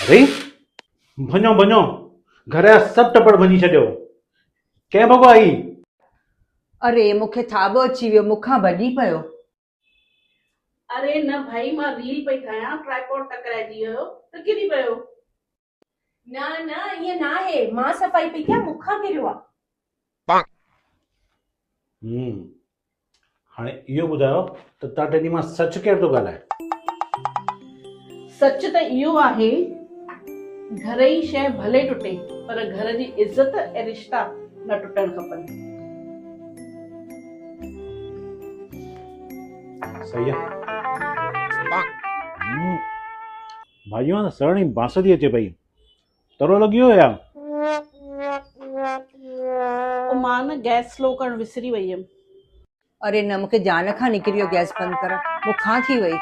भई वञो वञो, घर जा सभु टपड़ वञी छॾियो। कंहिं भॻो आई? अरे मूंखे थाॿो अची वियो, मूंखां भॼी पियो। अरे न भाई, मां रील पई ठाहियां, ट्राइपॉड टकराइजी वियो त किरी पियो। ना ना ईअं ना आहे, मां सफ़ाई पई कयां, मूंखां किरियो आहे। हाणे इहो ॿुधायो त तव्हां टिनी मां सच केरु थो ॻाल्हाए? सच त इहो आहे, घर जी शइ भले टुटे पर घर जी इज़त ऐं रिश्ता न टुटण खपनि। सही आहे। भाॼी मां सड़णी बांस थी अचे पई, तरो लॻी वियो या? मां न गैस स्लो करणु विसरी वई हुयमि। अरे न, मूंखे जान खां निकिरी वियो गैस बंदि कर, मूंखां थी वई।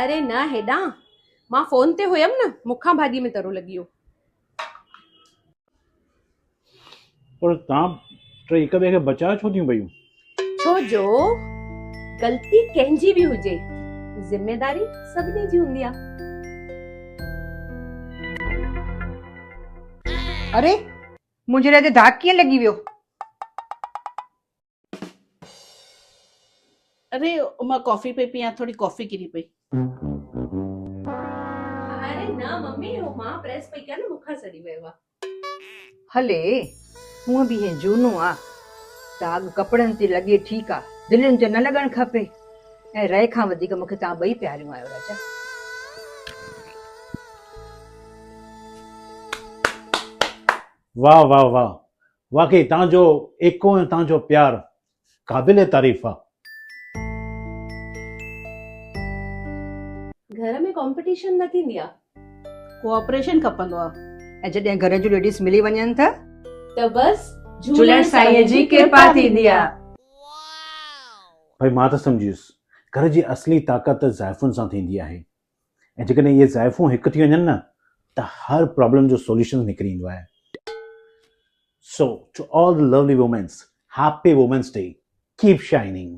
अरे न हेॾां, मां फोन ते हुयमि न, मूंखां भाॼी में तरो लॻी वियो। पर तव्हां टे हिक ॿिए खे बचाए छो थियूं पयूं? छो जो ग़लती कंहिंजी बि हुजे, ज़िमेदारी सभिनी जी हूंदी आहे। अरे मुंहिंजे लाइ दाग कीअं लॻी वियो? अरे मां कॉफी पई पियां, थोड़ी कॉफी किरी पई। अरे न मम्मी, हो मां प्रेस पई कयां न, मूंखां सड़ी वियो आहे। हले हूअं बि हे झूनो आहे, दाग कपिड़नि ते लॻे ठीकु आहे, दिलनि ते न लॻणु खपे। ऐं रहे खां वधीक मूंखे तव्हां ॿई प्यारियूं आहियो राजा। वाह वाह वाह, वाकई तव्हांजो एको ऐं तव्हांजो प्यार क़ाबिल तारीफ़ आहे। घर में कंपटीशन न थींदी आहे, कोऑपरेशन खपंदो आहे। ऐं जॾहिं घर जूं लेडीज़ मिली वञनि था त बस झूलण साईं जी कृपा थींदी आहे। भाई मां त सम्झियुसि, घर जी असली ताक़त ज़ाइफ़ुनि सां थींदी आहे। ऐं जेकॾहिं इहे ज़ाइफ़ूं हिकु थी वञनि न त हर प्रॉब्लम जो सॉल्यूशन निकिरी ईंदो आहे। So to all the lovely women, happy Women's Day. Keep shining.